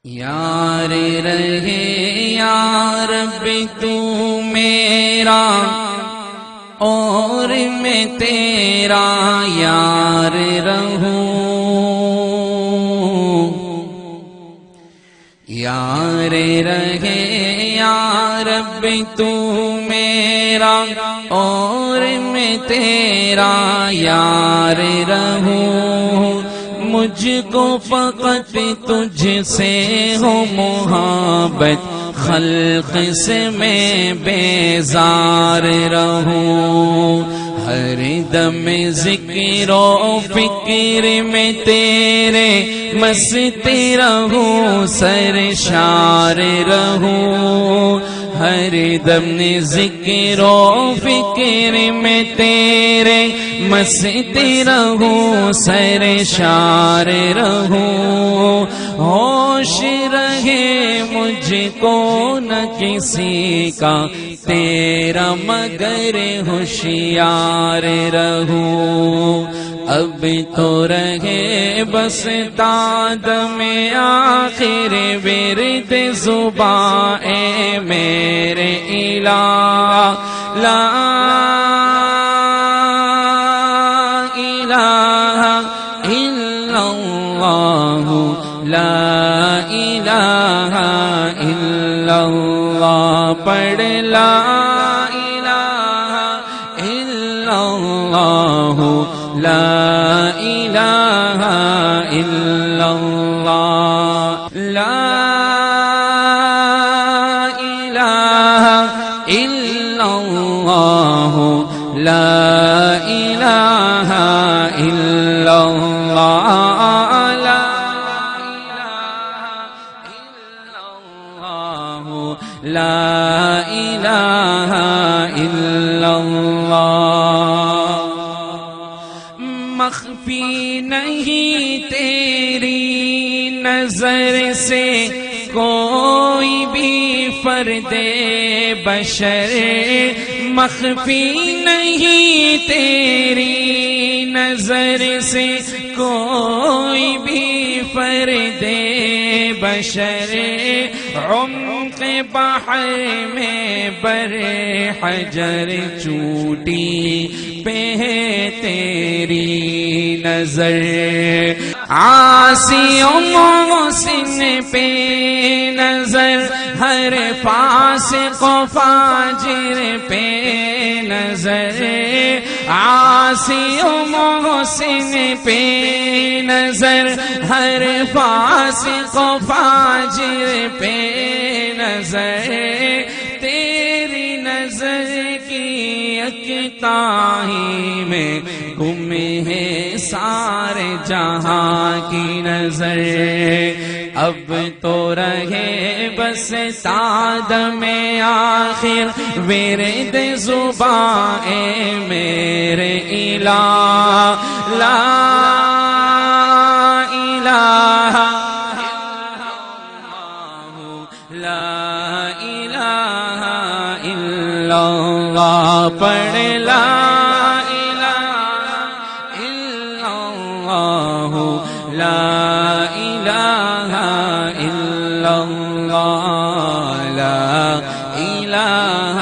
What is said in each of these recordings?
یار رہے یا رب تو میرا اور میں تیرا یار رہوں، یار رہے یا رب تو میرا اور میں تیرا یار رہوں، مجھ کو فقط تجھ سے ہو محبت، خلق سے میں بیزار رہوں، ہر دم ذکر و فکر میں تیرے مست رہوں، سرشار رہوں، ہر دم ذکر و فکر میں تیرے مست رہوں، سرشار رہوں، ہوش رہے مجھ کو نہ کسی کا تیرا مگر ہوشیار رہوں، اب تو رہے بس داد میں آخر ورد زباں اے میرے الہ، لا الہ الا اللہ، لا الہ الا اللہ، پڑھ لا الہ الا اللہ، لا الہ الا اللہ، لا الہ الا اللہ، لا الہ الا اللہ، لا الہ الا اللہ، مخفی نہیں تیری نظر سے کوئی بھی فرد بشر، مخفی نہیں تیری نظر سے کوئی بھی فرد بشر، عمق بحر میں بر حجر چوٹی پہ ہے تیری نظر، عاصی و محسن پہ نظر، ہر فاسق و فاجر پہ نظر، عاصی و محسن پہ نظر، ہر فاسق و فاجر پہ نظر، تیری نظر کی یکتائی میں گم ہے سارے جہاں کی نظر، اب تو رہے بس سعد میں آخر ورد زباں اے میرے الہ، لا الہ لا الہ الا اللہ، پڑھ لا الہ الا اللہ، لا الہ الا اللہ، لا الہ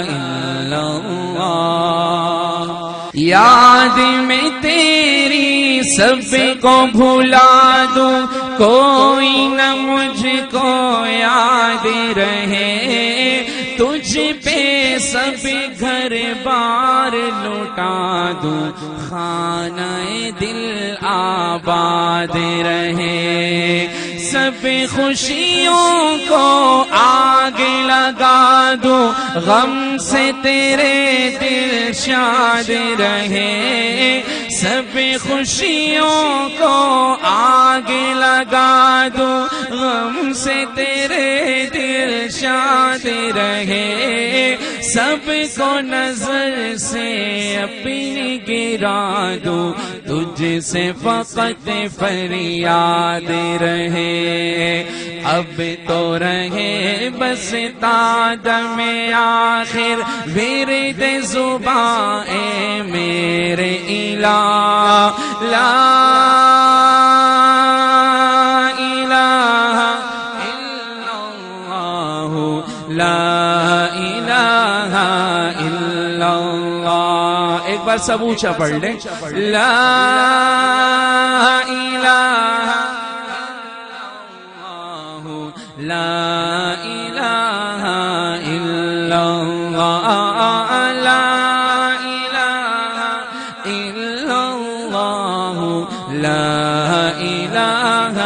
الا اللہ، یاد میں تیری سب کو بھلا دوں، کوئی نہ مجھ کو یاد رہے، تجھ پہ سب گھر بار لوٹا دوں، خانہ دل آباد رہے، سب خوشیوں کو آگ لگا دوں، غم سے تیرے دل شاد رہے، سب خوشیوں کو آگ لگا دوں، غم سے تیرے دل شاد رہے، سب کو نظر سے اپنی گرا دوں، تجھ سے فقط فریاد رہے، اب تو رہے بس داد میں آخر ورد زباں اے میرے الہ، لا الہ ایک بار سب اونچا پڑھ لیں، لا الہ لا الہ الا اللہ لا الہ الا اللہ لا الہ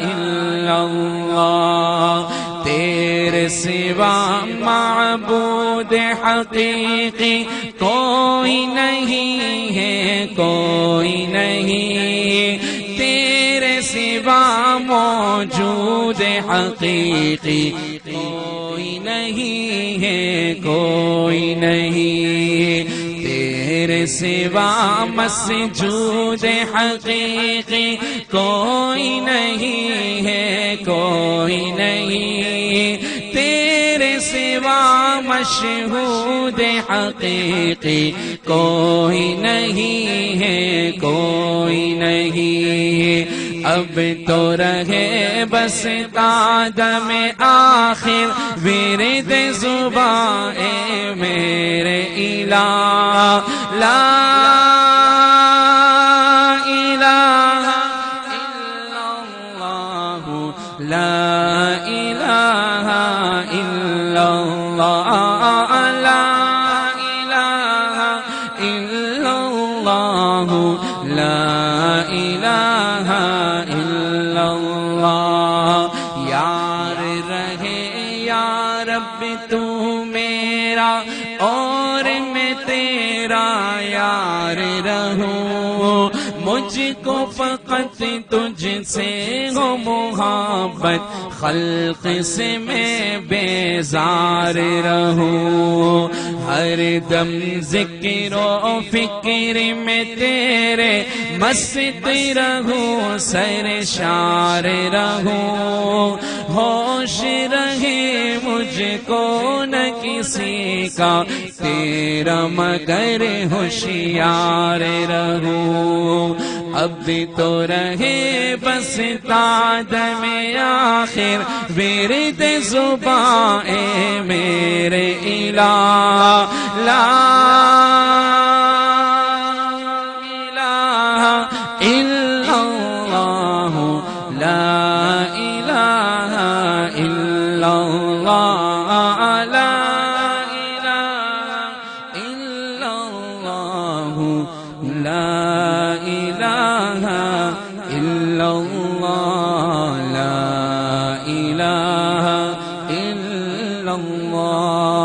الا اللہ، تیرے سوا معبود حقیقی کوئی نہیں ہے، کوئی نہیں، تیرے سوا موجود حقیقی کوئی نہیں ہے، کوئی نہیں، تیرے سوا مسجود حقیقی کوئی نہیں ہے، کوئی نہیں، تیرے سوا مشہود حقیقی کوئی نہیں ہے، کوئی نہیں، اب تو رہے بس قدم آخر ورد زبان اے میرے الہ، لا الہ الا اللہ لا الہ الا اللہ لا الہ الا اللہ لا الہ الا اللہ، یار رہے یا رب تو میرا اور میں تیرا یار رہوں، مجھ کو فقط تجھ سے ہو محبت، خلق سے میں بیزار رہوں، ہر دم ذکر و فکر میں تیرے مست رہوں، سرشار رہوں، ہوش رہے مجھ کو نہ کسی کا تیرا مگر ہوشیار رہوں، اب تو رہے بس قدم آخر ورد زبان اے میرے الہ، لا الہ الا اللہ لا الہ الا اللہ لا الہ الا اللہ لا الہ الا اللہ لا الہ الا اللہ۔